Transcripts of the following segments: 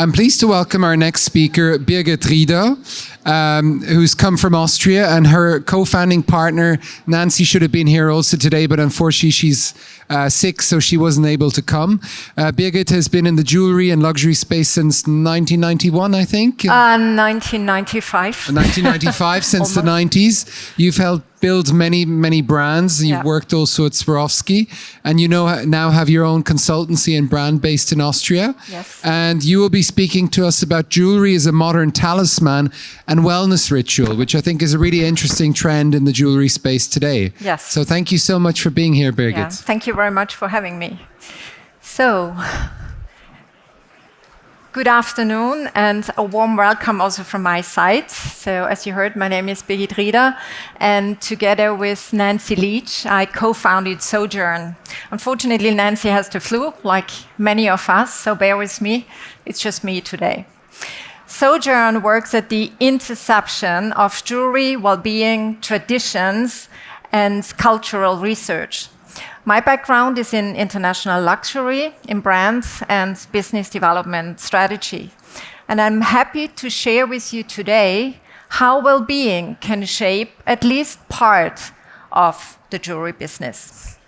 I'm pleased to welcome our next speaker, Birgit Rieder, who's come from Austria, and her co-founding partner, Nancy, should have been here also today, but unfortunately she's sick, so she wasn't able to come. Birgit has been in the jewellery and luxury space since 1991, I think? 1995. 1995, since the 90s. You've helped build many, many brands. You've worked also at Swarovski, and you now have your own consultancy and brand based in Austria. Yes. And you will be speaking to us about jewellery as a modern talisman and wellness ritual, which I think is a really interesting trend in the jewellery space today. Yes. So thank you so much for being here, Birgit. Yeah, thank you very much for having me. So, good afternoon and a warm welcome also from my side. So as you heard, my name is Birgit Rieder, and together with Nancy Leach, I co-founded Sojourn. Unfortunately, Nancy has the flu, like many of us, so bear with me. It's just me today. Sojourn works at the intersection of jewelry, well-being, traditions, and cultural research. My background is in international luxury, in brands and business development strategy. And I'm happy to share with you today how well-being can shape at least part of the jewelry business,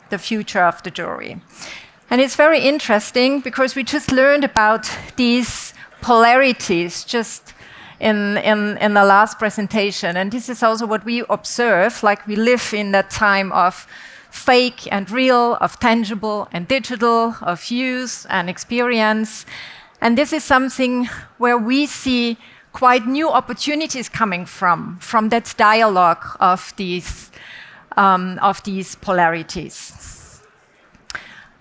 the future of the jewelry. And it's very interesting because we just learned about these polarities just in the last presentation. And this is also what we observe, like we live in that time of fake and real, of tangible and digital, of use and experience. And this is something where we see quite new opportunities coming from that dialogue of these polarities.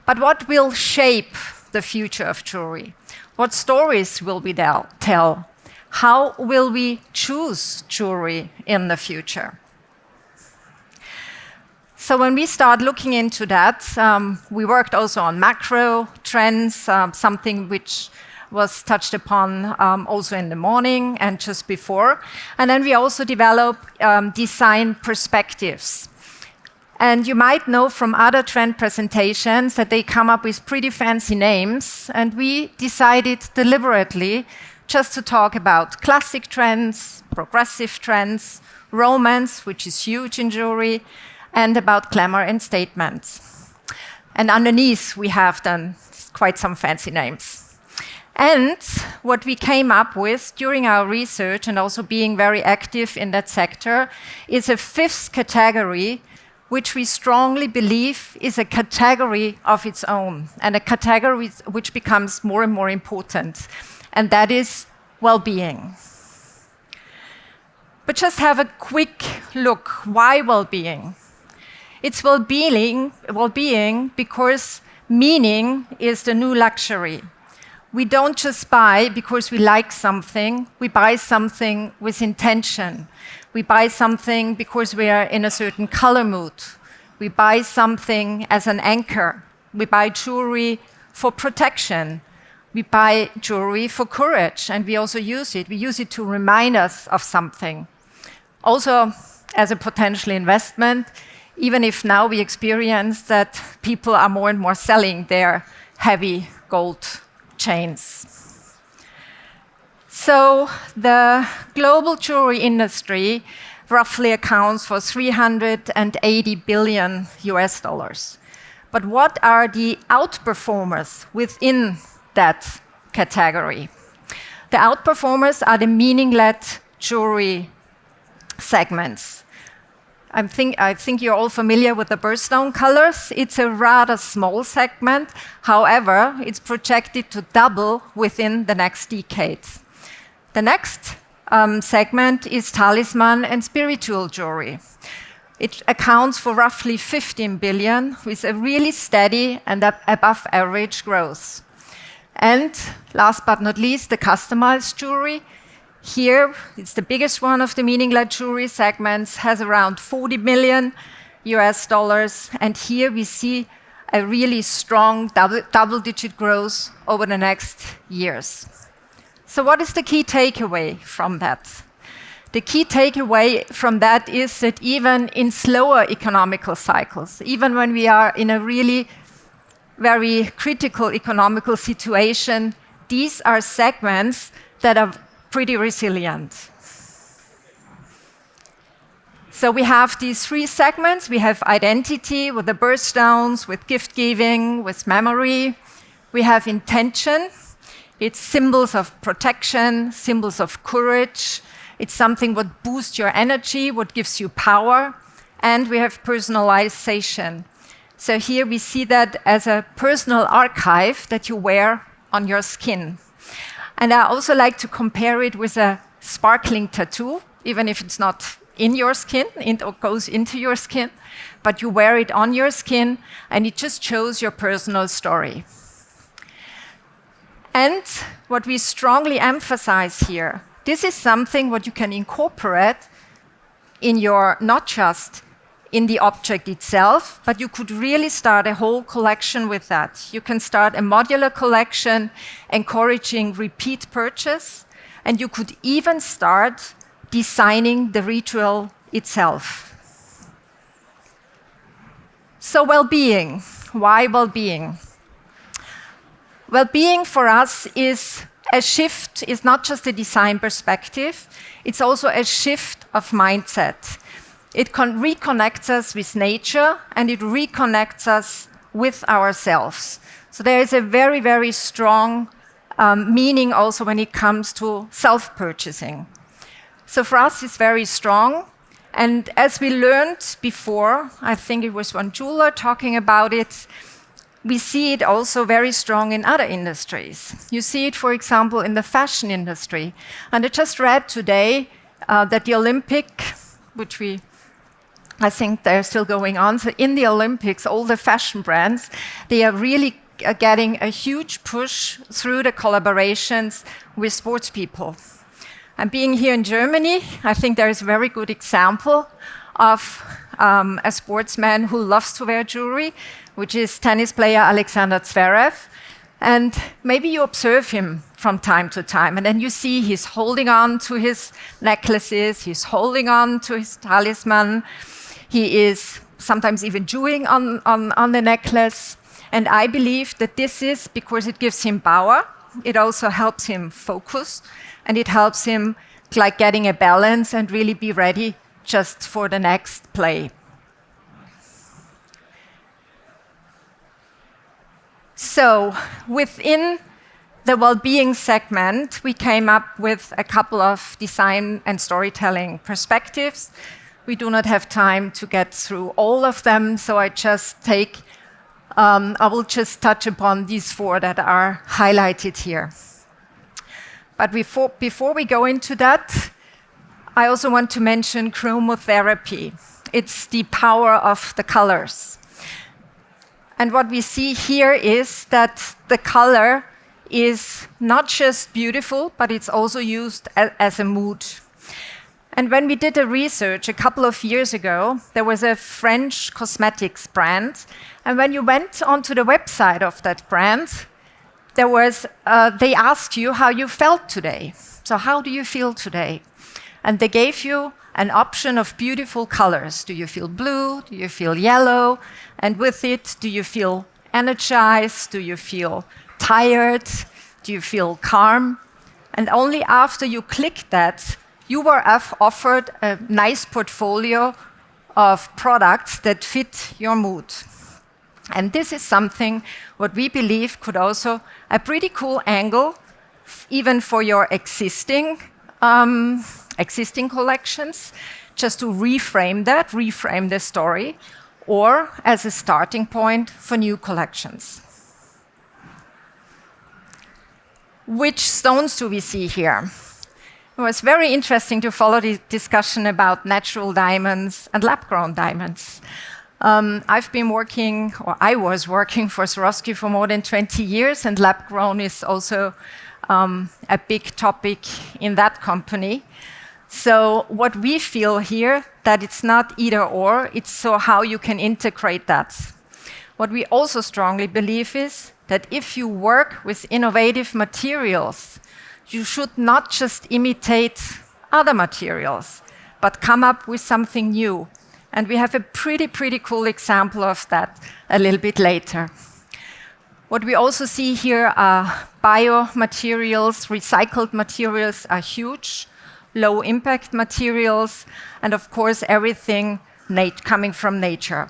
But what will shape the future of jewelry? What stories will we tell? How will we choose jewelry in the future? So when we start looking into that, we worked also on macro trends, something which was touched upon also in the morning and just before. And then we also developed design perspectives. And you might know from other trend presentations that they come up with pretty fancy names. And we decided deliberately just to talk about classic trends, progressive trends, romance, which is huge in jewelry, and about glamour and statements. And underneath, we have then quite some fancy names. And what we came up with during our research and also being very active in that sector is a fifth category, which we strongly believe is a category of its own, and a category which becomes more and more important, and that is well-being. But just have a quick look. Why well-being? It's well-being because meaning is the new luxury. We don't just buy because we like something, we buy something with intention. We buy something because we are in a certain color mood. We buy something as an anchor. We buy jewelry for protection. We buy jewelry for courage, and we also use it. We use it to remind us of something. Also, as a potential investment, even if now we experience that people are more and more selling their heavy gold chains. So the global jewelry industry roughly accounts for $380 billion US. But what are the outperformers within that category? The outperformers are the meaning-led jewelry segments. I think you're all familiar with the birthstone colors. It's a rather small segment. However, it's projected to double within the next decade. The next segment is talisman and spiritual jewelry. It accounts for roughly 15 billion with a really steady and above average growth. And last but not least, the customized jewelry. Here, it's the biggest one of the meaning-led jewelry segments, has around 40 million US dollars. And here we see a really strong double-digit growth over the next years. So what is the key takeaway from that? The key takeaway from that is that even in slower economical cycles, even when we are in a really very critical economical situation, these are segments that are pretty resilient. So we have these 3 segments. We have identity with the birthstones, with gift giving, with memory. We have intention. It's symbols of protection, symbols of courage. It's something what boosts your energy, what gives you power. And we have personalization. So here we see that as a personal archive that you wear on your skin. And I also like to compare it with a sparkling tattoo, even if it's not in your skin, it goes into your skin, but you wear it on your skin and it just shows your personal story. And what we strongly emphasize here, this is something what you can incorporate in your, not just in the object itself, but you could really start a whole collection with that. You can start a modular collection, encouraging repeat purchase, and you could even start designing the ritual itself. So well-being. Why well-being? Well-being for us is a shift, is not just a design perspective, it's also a shift of mindset. It reconnects us with nature and it reconnects us with ourselves. So there is a very, very strong meaning also when it comes to self-purchasing. So for us, it's very strong. And as we learned before, I think it was one jeweler talking about it, we see it also very strong in other industries. You see it, for example, in the fashion industry. And I just read today that the Olympic, which I think they're still going on. So in the Olympics, all the fashion brands, they are really getting a huge push through the collaborations with sports people. And being here in Germany, I think there is a very good example of a sportsman who loves to wear jewelry, which is tennis player Alexander Zverev. And maybe you observe him from time to time, and then you see he's holding on to his necklaces, he's holding on to his talisman, he is sometimes even chewing on the necklace. And I believe that this is because it gives him power, it also helps him focus, and it helps him like getting a balance and really be ready just for the next play. So within the well-being segment, we came up with a couple of design and storytelling perspectives. We do not have time to get through all of them, so I will just touch upon these 4 that are highlighted here. But before we go into that, I also want to mention chromotherapy. It's the power of the colors. And what we see here is that the color is not just beautiful, but it's also used as a mood. And when we did a research a couple of years ago, there was a French cosmetics brand. And when you went onto the website of that brand, they asked you how you felt today. So how do you feel today? And they gave you an option of beautiful colors. Do you feel blue? Do you feel yellow? And with it, do you feel energized? Do you feel tired? Do you feel calm? And only after you clicked that, you were offered a nice portfolio of products that fit your mood. And this is something what we believe could also a pretty cool angle, even for your existing collections, just to reframe the story, or as a starting point for new collections. Which stones do we see here? It was very interesting to follow the discussion about natural diamonds and lab-grown diamonds. I was working for Swarovski for more than 20 years, and lab-grown is also a big topic in that company. So what we feel here, that it's not either or, it's so how you can integrate that. What we also strongly believe is that if you work with innovative materials, you should not just imitate other materials, but come up with something new. And we have a pretty cool example of that a little bit later. What we also see here are biomaterials, recycled materials are huge, low impact materials, and of course everything coming from nature.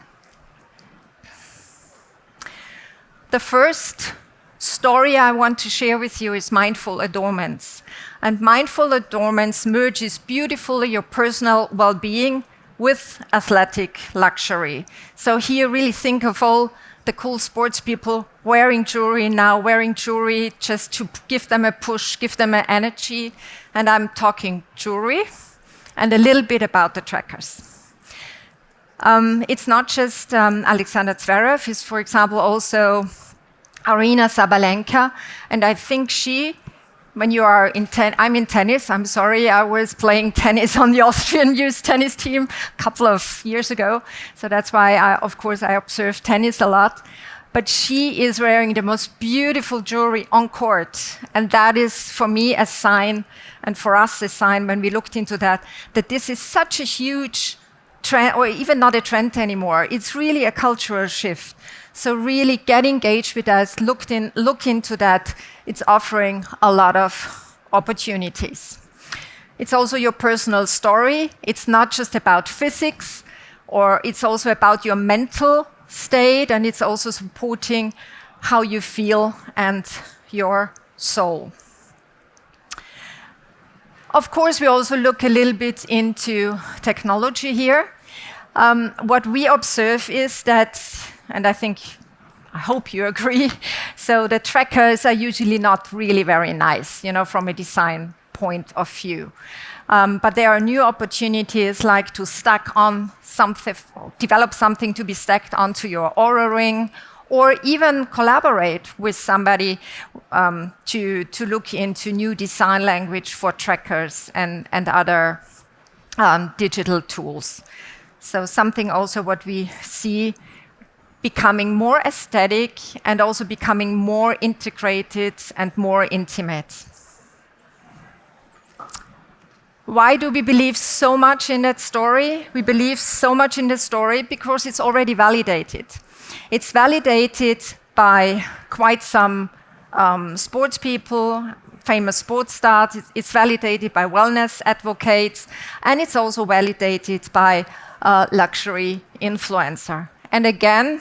The first story I want to share with you is mindful adornments. And mindful adornments merges beautifully your personal well-being with athletic luxury. So here really think of all the cool sports people wearing jewelry just to give them a push, give them an energy. And I'm talking jewelry and a little bit about the trackers. It's not just Alexander Zverev, it's for example also Arina Sabalenka. And I think when you are I'm in tennis, I'm sorry, I was playing tennis on the Austrian youth tennis team a couple of years ago. So that's why, of course, I observe tennis a lot. But she is wearing the most beautiful jewelry on court. And that is, for me, a sign, and for us, a sign when we looked into that this is such a huge trend, or even not a trend anymore. It's really a cultural shift. So really get engaged with us, look into that. It's offering a lot of opportunities. It's also your personal story. It's not just about physics, or it's also about your mental state, and it's also supporting how you feel and your soul. Of course, we also look a little bit into technology here. What we observe is that, and I hope you agree, so the trackers are usually not really very nice, from a design point of view. But there are new opportunities like to stack on something, develop something to be stacked onto your Aura ring, or even collaborate with somebody to look into new design language for trackers and other digital tools. So something also what we see becoming more aesthetic and also becoming more integrated and more intimate. Why do we believe so much in that story? We believe so much in the story because it's already validated. It's validated by quite some sports people, famous sports stars. It's validated by wellness advocates, and it's also validated by luxury influencer. And again,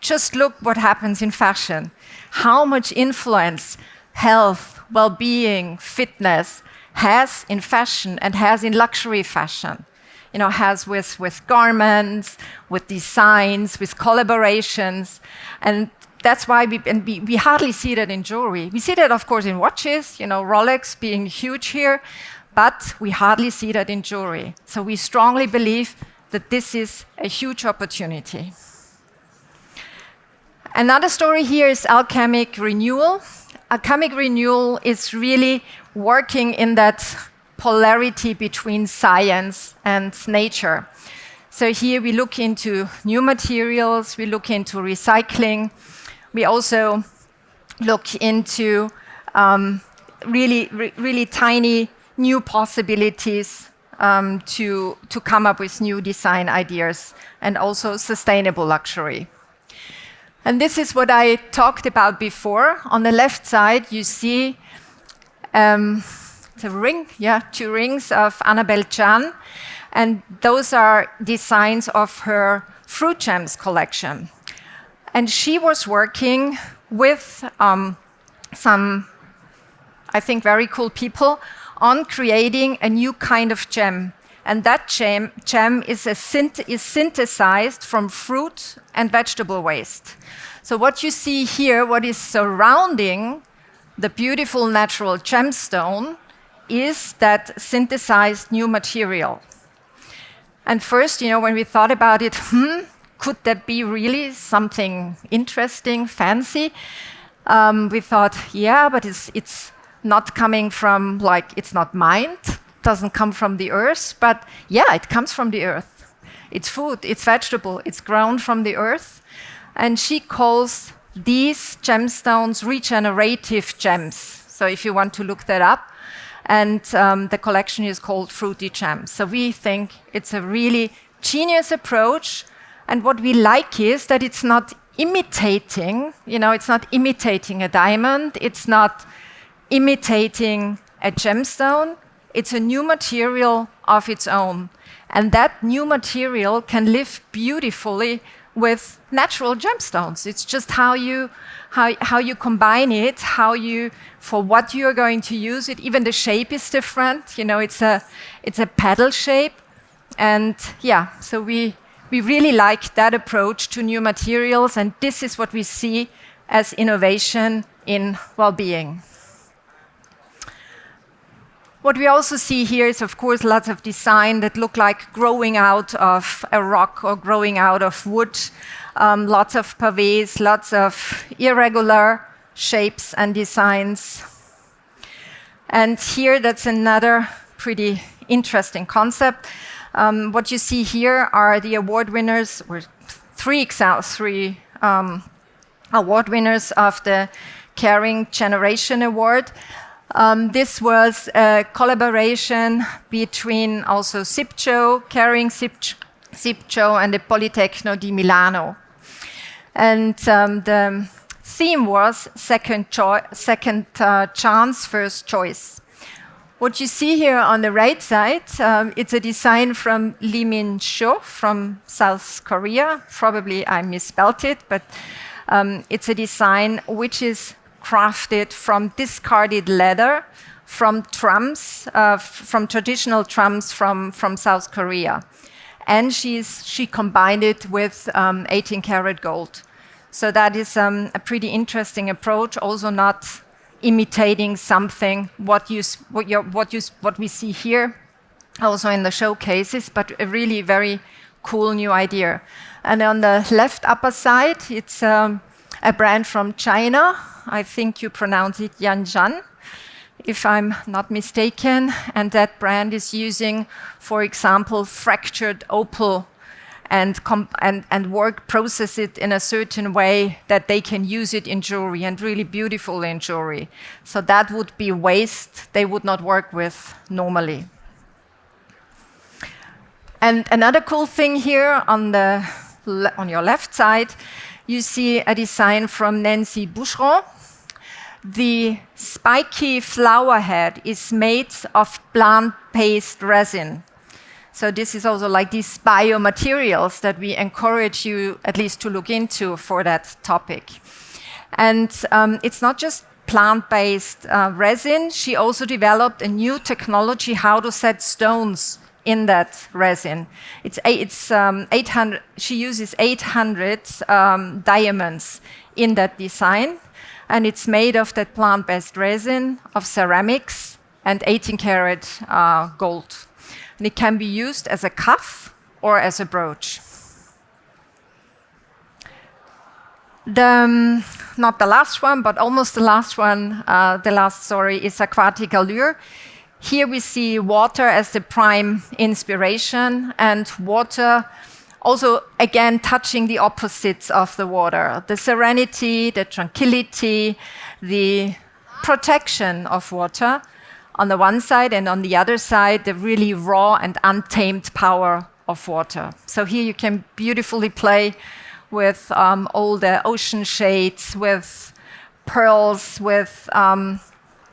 just look what happens in fashion. How much influence health, well-being, fitness has in fashion and has in luxury fashion. Has with garments, with designs, with collaborations. And that's why we hardly see that in jewelry. We see that, of course, in watches, Rolex being huge here, but we hardly see that in jewelry. So we strongly believe that this is a huge opportunity. Another story here is alchemic renewal. Alchemic renewal is really working in that polarity between science and nature. So here we look into new materials, we look into recycling, we also look into really tiny new possibilities to come up with new design ideas, and also sustainable luxury. And this is what I talked about before. On the left side, you see the ring, 2 rings of Annabelle Chan, and those are designs of her fruit gems collection. And she was working with some, I think, very cool people on creating a new kind of gem. And that gem is synthesized from fruit and vegetable waste. So what you see here, what is surrounding the beautiful natural gemstone, is that synthesized new material. And first, when we thought about it, could that be really something interesting, fancy? We thought, but it's not coming from, it's not mined, doesn't come from the earth, but it comes from the earth. It's food, it's vegetable, it's grown from the earth. And she calls these gemstones regenerative gems. So if you want to look that up. And the collection is called Fruity Gems. So we think it's a really genius approach. And what we like is that it's not imitating, it's not imitating a diamond, it's not imitating a gemstone, it's a new material of its own. And that new material can live beautifully with natural gemstones. It's just how you combine it, for what you're going to use it. Even the shape is different. It's a paddle shape. And so we really like that approach to new materials, and this is what we see as innovation in well-being. What we also see here is, of course, lots of design that look like growing out of a rock or growing out of wood. Lots of pavés, lots of irregular shapes and designs. And here, that's another pretty interesting concept. What you see here are the award winners, or three award winners of the Caring Generation Award. This was a collaboration between also Sipcho, Caring Sipcho, and the Politecno di Milano. And the theme was second chance, first choice. What you see here on the right side, it's a design from Lee Min-cho from South Korea. Probably I misspelled it, but it's a design which is crafted from discarded leather, from drums, from traditional drums from South Korea. And she combined it with 18-karat gold. So that is a pretty interesting approach, also not imitating something, what we see here, also in the showcases, but a really very cool new idea. And on the left upper side, it's a brand from China. I think you pronounce it Yanjian, if I'm not mistaken. And that brand is using, for example, fractured opal and process it in a certain way that they can use it in jewelry, and really beautiful in jewelry. So that would be waste they would not work with normally. And another cool thing here on your left side, you see a design from Nancy Boucheron. The spiky flower head is made of plant-based resin. So this is also like these biomaterials that we encourage you at least to look into for that topic. And it's not just plant-based resin. She also developed a new technology how to set stones in that resin. She uses 800 diamonds in that design, and it's made of that plant-based resin, of ceramics, and 18-karat gold. And it can be used as a cuff or as a brooch. Not the last one, but almost the last one, the last story is aquatic allure. Here we see water as the prime inspiration, and water also, again, touching the opposites of the water. The serenity, the tranquility, the protection of water on the one side, and on the other side, the really raw and untamed power of water. So here you can beautifully play with all the ocean shades, with pearls, with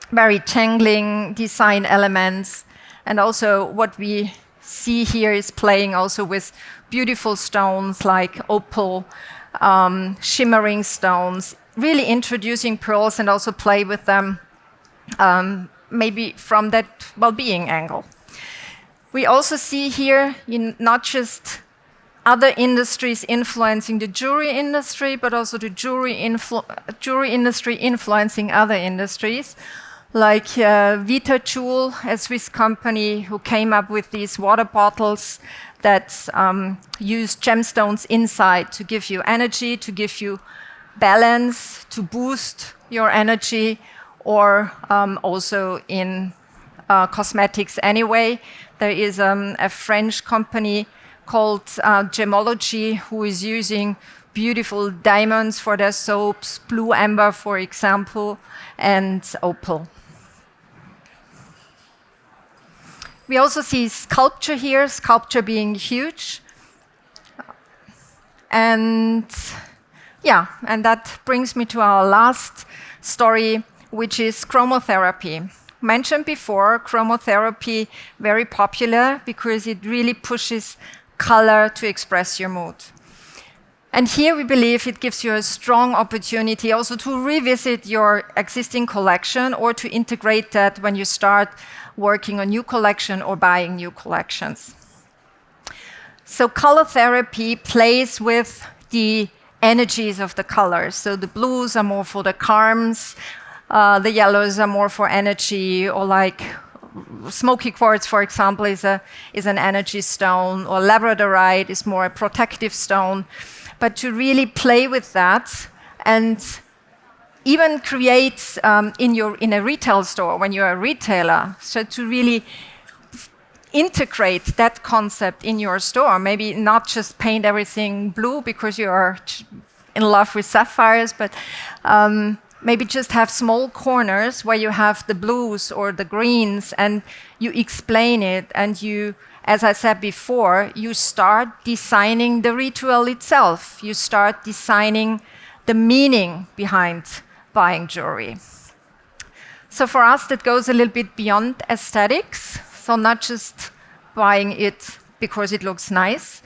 very tangling design elements. And also what we see here is playing also with beautiful stones like opal, shimmering stones, really introducing pearls and also play with them maybe from that well-being angle. We also see here not just other industries influencing the jewelry industry, but also the jewelry industry influencing other industries, like Vita Jewel, a Swiss company who came up with these water bottles that use gemstones inside to give you energy, to give you balance, to boost your energy, or also in cosmetics anyway. There is a French company called Gemology who is using beautiful diamonds for their soaps, blue amber, for example, and opal. We also see sculpture here, sculpture being huge. And Yeah, and that brings me to our last story, which is chromotherapy. Mentioned before, chromotherapy, very popular because it really pushes color to express your mood. And here we believe it gives you a strong opportunity also to revisit your existing collection or to integrate that when you start working on new collection or buying new collections. So color therapy plays with the energies of the colors. So the blues are more for the calms, the yellows are more for energy, or like smoky quartz, for example, is an energy stone, or labradorite is more a protective stone. But to really play with that and even create in a retail store when you're a retailer, so to really integrate that concept in your store. Maybe not just paint everything blue because you are in love with sapphires, but maybe just have small corners where you have the blues or the greens and you explain it, and you, as I said before, you start designing the ritual itself. You start designing the meaning behind buying jewelry. So for us, that goes a little bit beyond aesthetics. So not just buying it because it looks nice,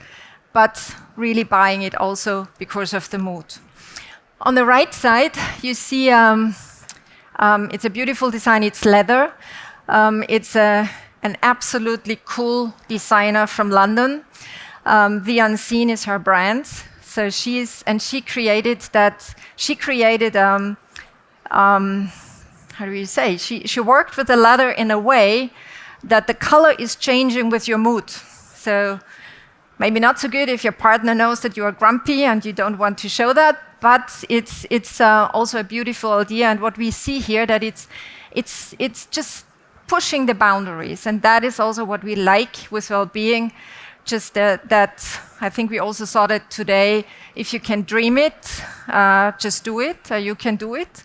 but really buying it also because of the mood. On the right side, you see it's a beautiful design. It's leather. It's an absolutely cool designer from London. The Unseen is her brand. So she created that. She created how do you say? She worked with the leather in a way that the color is changing with your mood. So maybe not so good if your partner knows that you are grumpy and you don't want to show that, but it's also a beautiful idea. And what we see here, that it's just pushing the boundaries, and that is also what we like with well-being. Just that I think we also saw that today. If you can dream it, just do it. You can do it.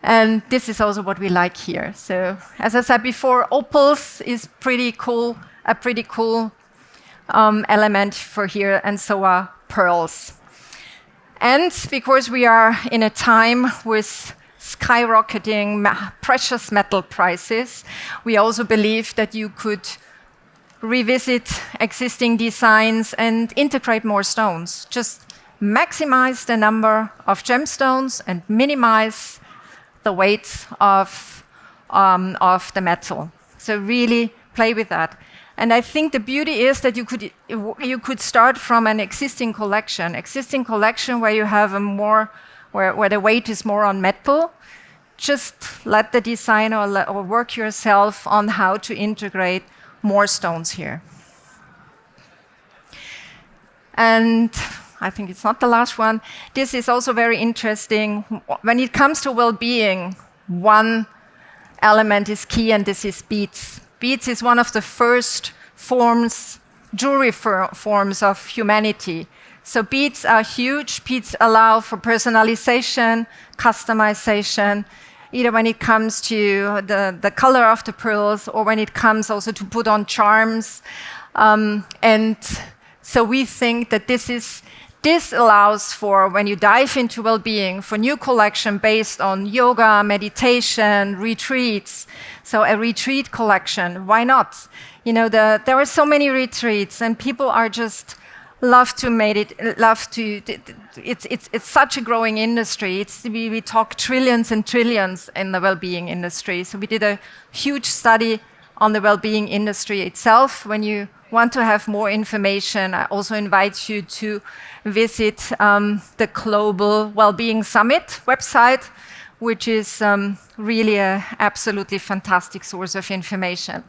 And this is also what we like here. So, as I said before, opals is pretty cool, a pretty cool element for here, and so are pearls. And because we are in a time with skyrocketing precious metal prices, we also believe that you could revisit existing designs and integrate more stones. Just maximize the number of gemstones and minimize the weight of the metal. So really play with that. And I think the beauty is that you could start from an existing collection where you have a more, where the weight is more on metal. Just let the designer or work yourself on how to integrate more stones here. And I think it's not the last one. This is also very interesting. When it comes to well-being, one element is key, and this is beads. Beads is one of the first jewelry forms of humanity. So beads are huge. Beads allow for personalization, customization, either when it comes to the color of the pearls or when it comes also to put on charms. And so we think that this allows for, when you dive into well-being, for new collection based on yoga, meditation, retreats. So a retreat collection, why not? You know, there are so many retreats, and people are just it's such a growing industry. We talk trillions and trillions in the well-being industry. So we did a huge study on the well-being industry itself. When you want to have more information, I also invite you to visit the Global Wellbeing Summit website, which is really an absolutely fantastic source of information.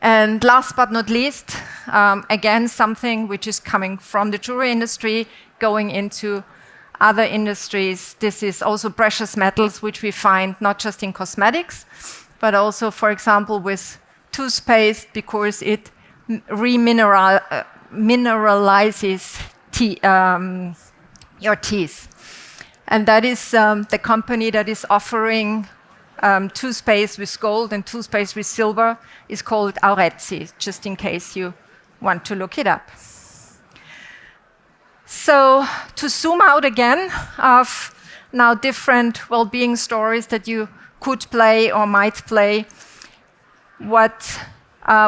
And last but not least, again, something which is coming from the jewelry industry, going into other industries. This is also precious metals, which we find not just in cosmetics, but also, for example, with toothpaste, because it mineralizes your teeth. And that is the company that is offering toothpaste with gold and toothpaste with silver is called Aurezzi, just in case you want to look it up. So to zoom out again of now different well-being stories that you could play or might play, what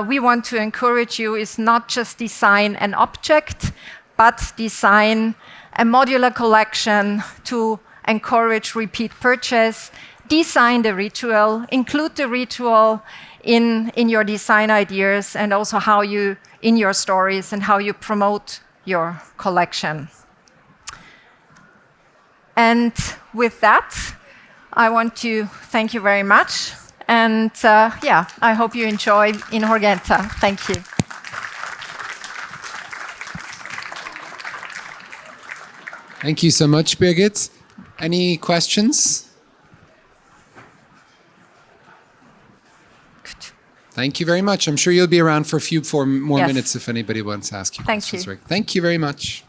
we want to encourage you is not just design an object, but design a modular collection to encourage repeat purchase, design the ritual, include the ritual in your design ideas and also how you, in your stories and how you promote your collection. And with that, I want to thank you very much. And I hope you enjoy INHORGENTA. Thank you. Thank you so much, Birgit. Any questions? Good. Thank you very much. I'm sure you'll be around for a few more Yes. minutes if anybody wants to ask you Thank questions. you. Thank you very much.